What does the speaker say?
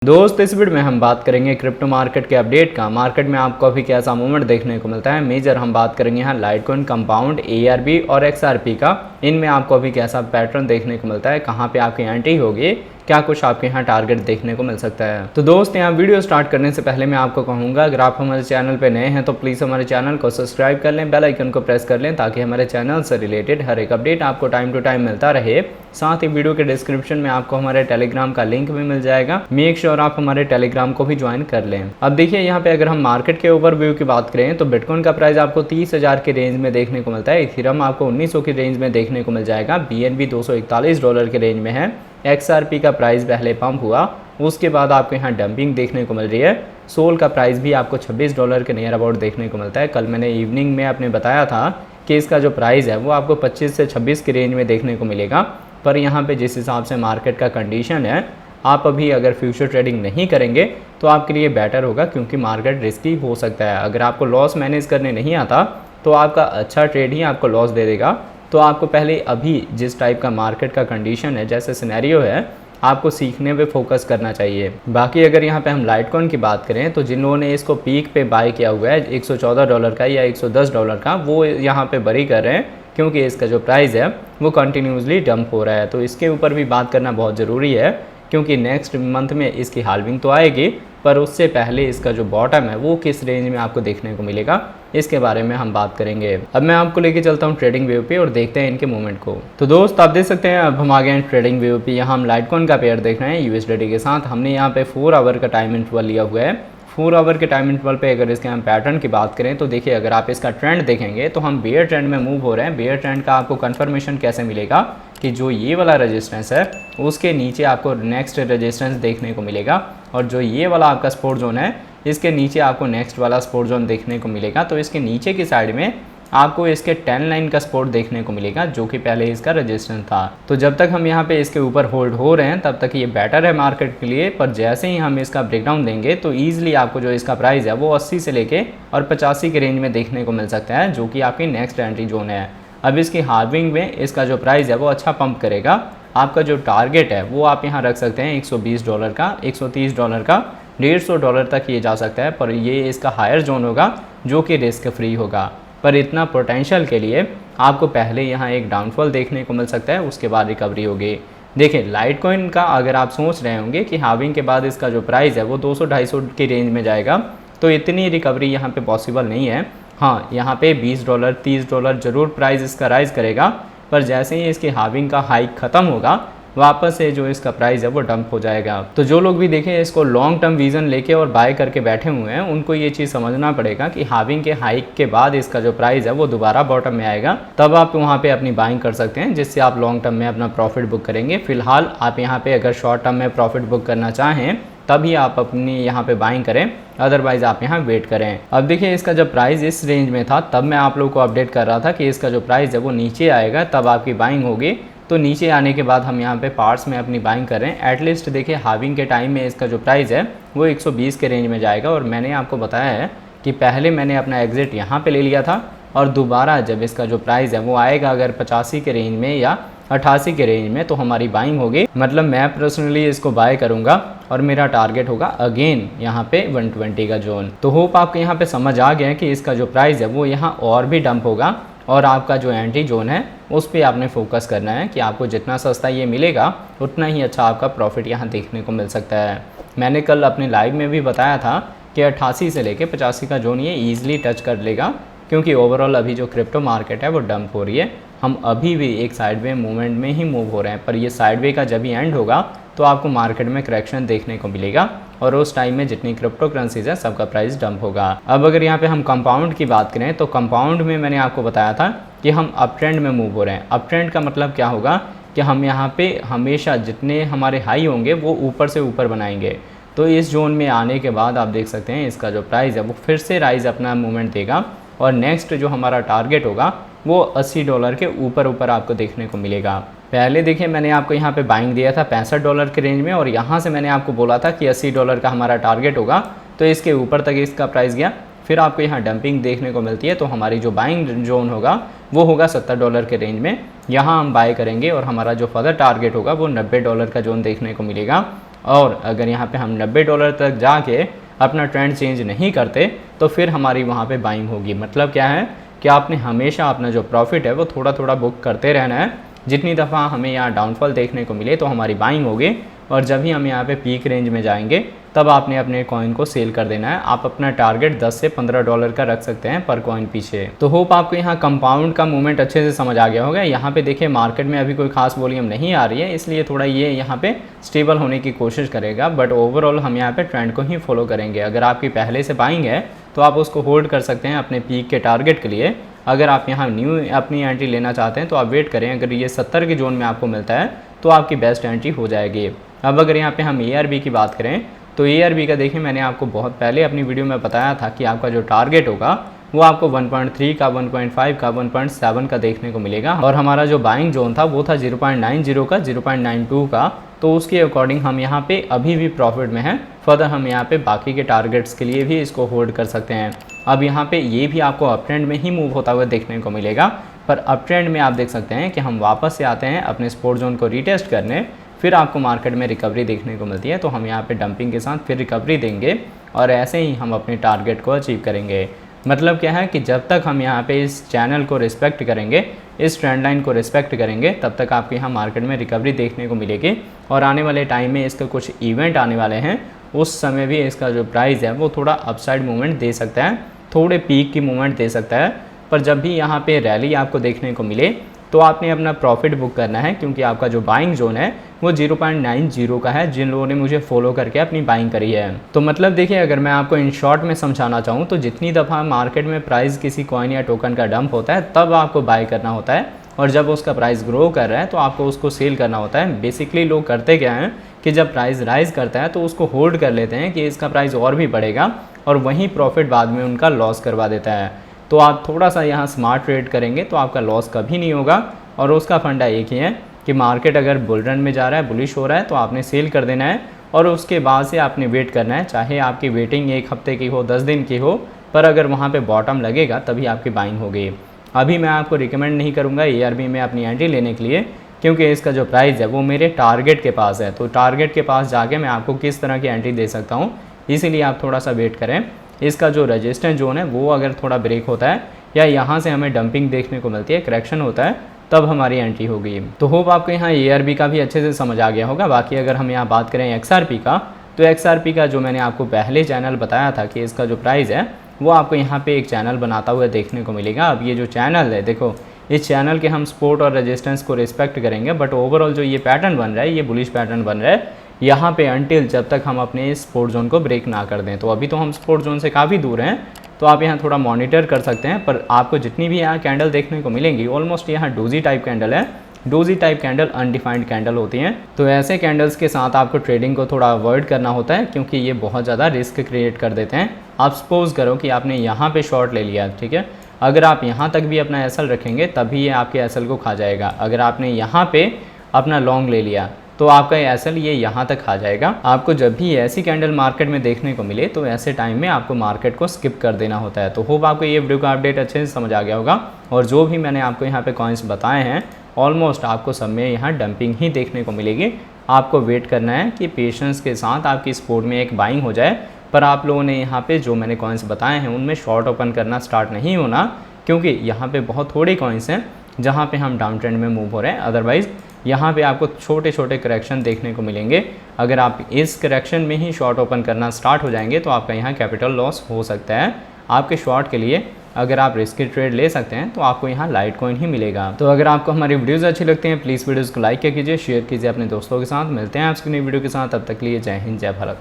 दोस्त इस वीडियो में हम बात करेंगे क्रिप्टो मार्केट के अपडेट का। मार्केट में आपको अभी कैसा मूवमेंट देखने को मिलता है। मेजर हम बात करेंगे यहाँ लाइटकॉइन, कंपाउंड, ARB और XRP का। इनमें आपको अभी कैसा पैटर्न देखने को मिलता है, कहाँ पे आपकी एंट्री होगी, क्या कुछ आपके यहाँ टारगेट देखने को मिल सकता है। तो दोस्त यहाँ वीडियो स्टार्ट करने से पहले मैं आपको कहूँगा, अगर आप हमारे चैनल पर नए हैं तो प्लीज़ हमारे चैनल को सब्सक्राइब कर लें, बेल आइकन को प्रेस कर लें ताकि हमारे चैनल से रिलेटेड हर एक अपडेट आपको टाइम टू टाइम मिलता रहे। साथ ही वीडियो के डिस्क्रिप्शन में आपको हमारे टेलीग्राम का लिंक भी मिल जाएगा। मेक श्योर आप हमारे टेलीग्राम को भी ज्वाइन कर लें। अब देखिए यहाँ पे अगर हम मार्केट के ओवरव्यू की बात करें तो बिटकॉइन का प्राइस आपको 30,000 के रेंज में देखने को मिलता है। इथेरियम आपको 1900 की रेंज में देखने को मिल जाएगा। BNB $241 के रेंज में है। XRP का प्राइस पहले पंप हुआ, उसके बाद आपको यहाँ डंपिंग देखने को मिल रही है। सोल का प्राइस भी आपको $26 के नियर अबाउट देखने को मिलता है। कल मैंने इवनिंग में आपने बताया था कि इसका जो प्राइस है वो आपको 25 से 26 की रेंज में देखने को मिलेगा। पर यहाँ पे जिस हिसाब से मार्केट का कंडीशन है, आप अभी अगर फ्यूचर ट्रेडिंग नहीं करेंगे तो आपके लिए बेटर होगा, क्योंकि मार्केट रिस्की हो सकता है। अगर आपको लॉस मैनेज करने नहीं आता तो आपका अच्छा ट्रेड ही आपको लॉस दे देगा। तो आपको पहले अभी जिस टाइप का मार्केट का कंडीशन है, जैसे सिनेरियो है, आपको सीखने पे फोकस करना चाहिए। बाकी अगर यहाँ पे हम लाइटकॉइन की बात करें तो जिन लोगों ने इसको पीक पे बाय किया हुआ है $114 का या $110 का, वो यहाँ पे बरी कर रहे हैं, क्योंकि इसका जो प्राइस है वो कंटिन्यूसली डंप हो रहा है। तो इसके ऊपर भी बात करना बहुत ज़रूरी है, क्योंकि नेक्स्ट मंथ में इसकी हाल्विंग तो आएगी, पर उससे पहले इसका जो बॉटम है वो किस रेंज में आपको देखने को मिलेगा, इसके बारे में हम बात करेंगे। अब मैं आपको लेके चलता हूँ ट्रेडिंग व्यू पे और देखते हैं इनके मूवमेंट को। तो दोस्त आप देख सकते हैं, अब हम आ गए हैं ट्रेडिंग व्यू पे। यहाँ हम लाइटकॉइन का पेयर देख रहे हैं USDT के साथ। हमने यहाँ पे 4 आवर का टाइम इंटरवल लिया हुआ है। 4 आवर के टाइम इंटरवल पे अगर इसके हम पैटर्न की बात करें तो देखिए, अगर आप इसका ट्रेंड देखेंगे तो हम बेयर ट्रेंड में मूव हो रहे हैं। बेयर ट्रेंड का आपको कंफर्मेशन कैसे मिलेगा कि जो ये वाला रेजिस्टेंस है उसके नीचे आपको नेक्स्ट रेजिस्टेंस देखने को मिलेगा, और जो ये वाला आपका सपोर्ट जोन है इसके नीचे आपको नेक्स्ट वाला सपोर्ट जोन देखने को मिलेगा। तो इसके नीचे की साइड में आपको इसके 10 लाइन का सपोर्ट देखने को मिलेगा, जो कि पहले इसका रेजिस्टेंस था। तो जब तक हम यहाँ पे इसके ऊपर होल्ड हो रहे हैं तब तक ये बेटर है मार्केट के लिए। पर जैसे ही हम इसका ब्रेकडाउन देंगे तो ईजिली आपको जो इसका प्राइस है वो 80 से लेके और 85 के रेंज में देखने को मिल सकता है, जो कि आपकी नेक्स्ट एंट्री जोन है। अब इसकी हार्विंग में इसका जो प्राइस है वो अच्छा पंप करेगा। आपका जो टारगेट है वो आप यहाँ रख सकते हैं $120 का, $130 का, $150 तक ये जा सकता है। पर ये इसका हायर जोन होगा जो कि रिस्क फ्री होगा। पर इतना पोटेंशियल के लिए आपको पहले यहाँ एक डाउनफॉल देखने को मिल सकता है, उसके बाद रिकवरी होगी। देखिए लाइटकॉइन का अगर आप सोच रहे होंगे कि हार्विंग के बाद इसका जो प्राइस है वो 200-250 की रेंज में जाएगा, तो इतनी रिकवरी यहाँ पे पॉसिबल नहीं है। हाँ, यहाँ पे $20, $30 ज़रूर प्राइस इसका राइज़ करेगा, पर जैसे ही इसकी हार्विंग का हाइक ख़त्म होगा वापस से जो इसका प्राइस है वो डंप हो जाएगा। तो जो लोग भी देखें इसको लॉन्ग टर्म विजन लेके और बाय करके बैठे हुए हैं, उनको ये चीज़ समझना पड़ेगा कि हार्विंग के हाइक के बाद इसका जो प्राइस है वो दोबारा बॉटम में आएगा, तब आप वहाँ पे अपनी बाइंग कर सकते हैं, जिससे आप लॉन्ग टर्म में अपना प्रॉफिट बुक करेंगे। फिलहाल आप यहाँ पे अगर शॉर्ट टर्म में प्रॉफिट बुक करना चाहें तभी आप अपनी यहाँ पे बाइंग करें, अदरवाइज आप यहाँ वेट करें। अब देखिए इसका जब प्राइस इस रेंज में था तब मैं आप लोगों को अपडेट कर रहा था कि इसका जो प्राइस है वो नीचे आएगा तब आपकी बाइंग होगी। तो नीचे आने के बाद हम यहाँ पे पार्ट्स में अपनी बाइंग कर रहे हैं। एटलीस्ट देखिए हार्विंग के टाइम में इसका जो प्राइस है वो 120 के रेंज में जाएगा, और मैंने आपको बताया है कि पहले मैंने अपना एग्जिट यहाँ पे ले लिया था, और दोबारा जब इसका जो प्राइस है वो आएगा अगर 85 के रेंज में या 88 के रेंज में, तो हमारी बाइंग होगी। मतलब मैं पर्सनली इसको बाय करूँगा और मेरा टारगेट होगा अगेन यहाँ पे 120 का जोन। तो होप आपको यहाँ पे समझ आ गया कि इसका जो प्राइस है वो यहाँ और भी डंप होगा, और आपका जो एंट्री जोन है उस पर आपने फोकस करना है कि आपको जितना सस्ता ये मिलेगा उतना ही अच्छा आपका प्रॉफिट यहाँ देखने को मिल सकता है। मैंने कल अपने लाइव में भी बताया था कि 88 से लेके 85 का जोन ये ईजिली टच कर लेगा, क्योंकि ओवरऑल अभी जो क्रिप्टो मार्केट है वो डंप हो रही है। हम अभी भी एक साइडवे मूवमेंट में ही मूव हो रहे हैं, पर ये साइडवे का जब ही एंड होगा तो आपको मार्केट में करेक्शन देखने को मिलेगा, और उस टाइम में जितनी क्रिप्टो करेंसीज है सबका प्राइस डंप होगा। अब अगर यहाँ पे हम कंपाउंड की बात करें तो कंपाउंड में मैंने आपको बताया था कि हम अप ट्रेंड में मूव हो रहे हैं। अप ट्रेंड का मतलब क्या होगा कि हम यहाँ पे हमेशा जितने हमारे हाई होंगे वो ऊपर से ऊपर बनाएंगे। तो इस जोन में आने के बाद आप देख सकते हैं इसका जो प्राइस है वो फिर से राइज अपना मूवमेंट देगा, और नेक्स्ट जो हमारा टारगेट होगा वो $80 के ऊपर आपको देखने को मिलेगा। पहले देखिए मैंने आपको यहाँ पे बाइंग दिया था $65 के रेंज में, और यहाँ से मैंने आपको बोला था कि $80 का हमारा टारगेट होगा, तो इसके ऊपर तक इसका प्राइस गया। फिर आपको यहाँ डंपिंग देखने को मिलती है, तो हमारी जो बाइंग जोन होगा वो होगा $70 के रेंज में। यहाँ हम बाय करेंगे और हमारा जो फर्दर टारगेट होगा वो $90 का जोन देखने को मिलेगा। और अगर यहाँ पे हम $90 तक जाके अपना ट्रेंड चेंज नहीं करते तो फिर हमारी वहाँ पे बाइंग होगी। मतलब क्या है कि आपने हमेशा अपना जो प्रॉफिट है वो थोड़ा थोड़ा बुक करते रहना है। जितनी दफ़ा हमें यहाँ डाउनफॉल देखने को मिले तो हमारी बाइंग होगी, और जब भी हम यहाँ पे पीक रेंज में जाएंगे तब आपने अपने कॉइन को सेल कर देना है। आप अपना टारगेट $10 से $15 का रख सकते हैं पर कॉइन पीछे। तो होप आपको यहाँ कंपाउंड का मूवमेंट अच्छे से समझ आ गया होगा। यहाँ पे देखिए मार्केट में अभी कोई खास वॉल्यूम नहीं आ रही है, इसलिए थोड़ा ये यहाँ पे स्टेबल होने की कोशिश करेगा, बट ओवरऑल हम यहाँ पे ट्रेंड को ही फॉलो करेंगे। अगर आपकी पहले से बाइंग है तो आप उसको होल्ड कर सकते हैं अपने पीक के टारगेट के लिए। अगर आप यहाँ न्यू अपनी एंट्री लेना चाहते हैं तो आप वेट करें, अगर ये 70 के जोन में आपको मिलता है तो आपकी बेस्ट एंट्री हो जाएगी। अब अगर यहाँ पे हम ARB की बात करें तो ARB का देखिए मैंने आपको बहुत पहले अपनी वीडियो में बताया था कि आपका जो टारगेट होगा वो आपको 1.3 का, 1.5 का, 1.7 का देखने को मिलेगा, और हमारा जो बाइंग जोन था वो था 0.90 का, 0.92 का। तो उसके अकॉर्डिंग हम यहाँ पे अभी भी प्रॉफिट में हैं। फर्दर हम यहाँ पे बाकी के टारगेट्स के लिए भी इसको होल्ड कर सकते हैं। अब यहाँ पे ये भी आपको अप ट्रेंड में ही मूव होता हुआ देखने को मिलेगा, पर अप ट्रेंड में आप देख सकते हैं कि हम वापस से आते हैं अपने सपोर्ट जोन को रीटेस्ट करने, फिर आपको मार्केट में रिकवरी देखने को मिलती है। तो हम यहाँ पे डंपिंग के साथ फिर रिकवरी देंगे और ऐसे ही हम अपने टारगेट को अचीव करेंगे। मतलब क्या है कि जब तक हम यहाँ पे इस चैनल को रिस्पेक्ट करेंगे, इस ट्रेंड लाइन को रिस्पेक्ट करेंगे, तब तक आपको यहाँ मार्केट में रिकवरी देखने को मिलेगी। और आने वाले टाइम में इसके कुछ इवेंट आने वाले हैं, उस समय भी इसका जो प्राइस है वो थोड़ा अपसाइड मूवमेंट दे सकता है, थोड़े पीक की मूवमेंट दे सकता है। पर जब भी यहाँ पे रैली आपको देखने को मिले तो आपने अपना प्रॉफिट बुक करना है, क्योंकि आपका जो बाइंग जोन है वो 0.90 का है, जिन लोगों ने मुझे फॉलो करके अपनी बाइंग करी है। तो मतलब देखिए, अगर मैं आपको इन शॉर्ट में समझाना चाहूँ तो जितनी दफ़ा मार्केट में प्राइस किसी कॉइन या टोकन का डंप होता है तब आपको बाय करना होता है, और जब उसका प्राइस ग्रो कर रहा है तो आपको उसको सेल करना होता है। बेसिकली लोग करते क्या हैं कि जब प्राइस राइज करता है तो उसको होल्ड कर लेते हैं कि इसका प्राइस और भी बढ़ेगा, और वहीं प्रॉफिट बाद में उनका लॉस करवा देता है। तो आप थोड़ा सा यहाँ स्मार्ट ट्रेड करेंगे तो आपका लॉस कभी नहीं होगा। और उसका फंडा एक ही है कि मार्केट अगर बुल रन में जा रहा है, बुलिश हो रहा है, तो आपने सेल कर देना है, और उसके बाद से आपने वेट करना है। चाहे आपकी वेटिंग 1 हफ्ते की हो, 10 दिन की हो, पर अगर वहाँ पे बॉटम लगेगा तभी आपकी बाइंग होगी। अभी मैं आपको रिकमेंड नहीं करूँगा ARB में अपनी एंट्री लेने के लिए, क्योंकि इसका जो प्राइस है वो मेरे टारगेट के पास है। तो टारगेट के पास जाके मैं आपको किस तरह की एंट्री दे सकता हूँ, इसीलिए आप थोड़ा सा वेट करें। इसका जो रेजिस्टेंस जोन है वो अगर थोड़ा ब्रेक होता है या यहाँ से हमें डंपिंग देखने को मिलती है, करेक्शन होता है, तब हमारी एंट्री हो गई। तो होप आपको यहाँ ARB का भी अच्छे से समझ आ गया होगा। बाकी अगर हम यहाँ बात करें XRP का, तो XRP का जो मैंने आपको पहले चैनल बताया था कि इसका जो प्राइस है वो आपको यहाँ पे एक चैनल बनाता हुआ देखने को मिलेगा। अब ये जो चैनल है, देखो इस चैनल के हम सपोर्ट और रेजिस्टेंस को रिस्पेक्ट करेंगे, बट ओवरऑल जो ये पैटर्न बन रहा है, ये बुलिश पैटर्न बन रहा है यहाँ पे, अनटिल जब तक हम अपने सपोर्ट जोन को ब्रेक ना कर दें। तो अभी तो हम सपोर्ट जोन से काफ़ी दूर हैं, तो आप यहाँ थोड़ा मॉनिटर कर सकते हैं। पर आपको जितनी भी यहाँ कैंडल देखने को मिलेंगी, ऑलमोस्ट यहाँ डोजी टाइप कैंडल है। Doji type candle undefined candle होती हैं, तो ऐसे कैंडल्स के साथ आपको ट्रेडिंग को थोड़ा अवॉइड करना होता है, क्योंकि ये बहुत ज़्यादा रिस्क क्रिएट कर देते हैं। आप सपोज करो कि आपने यहाँ पे शॉर्ट ले लिया, ठीक है, अगर आप यहाँ तक भी अपना एसएल रखेंगे तभी ये आपके एसएल को खा जाएगा। अगर आपने यहाँ पे अपना लॉन्ग ले लिया तो आपका एसएल ये यहाँ तक आ जाएगा। आपको जब भी ऐसी कैंडल मार्केट में देखने को मिले तो ऐसे टाइम में आपको मार्केट को स्किप कर देना होता है। तो होप आपको ये वीडियो का अपडेट अच्छे से समझ आ गया होगा, और जो भी मैंने आपको यहाँ पे कॉइन्स बताए हैं ऑलमोस्ट आपको सब में यहाँ डंपिंग ही देखने को मिलेगी। आपको वेट करना है कि पेशेंस के साथ आपकी सपोर्ट में एक बाइंग हो जाए। पर आप लोगों ने यहाँ पे जो मैंने कॉइन्स बताए हैं उनमें शॉर्ट ओपन करना स्टार्ट नहीं होना, क्योंकि यहाँ पे बहुत थोड़े कॉइन्स हैं जहाँ पे हम डाउन ट्रेंड में मूव हो रहे हैं। अदरवाइज़ यहाँ पे आपको छोटे छोटे करेक्शन देखने को मिलेंगे। अगर आप इस करेक्शन में ही शॉर्ट ओपन करना स्टार्ट हो जाएंगे तो आपका यहाँ कैपिटल लॉस हो सकता है। आपके शॉर्ट के लिए अगर आप रिस्की ट्रेड ले सकते हैं तो आपको यहाँ लाइट कॉइन ही मिलेगा। तो अगर आपको हमारी वीडियोज़ अच्छी लगती हैं प्लीज़ वीडियोज़ को लाइक कीजिए, शेयर कीजिए अपने दोस्तों के साथ। मिलते हैं आपकी नई वीडियो के साथ, तब तक के लिए जय हिंद, जय भारत।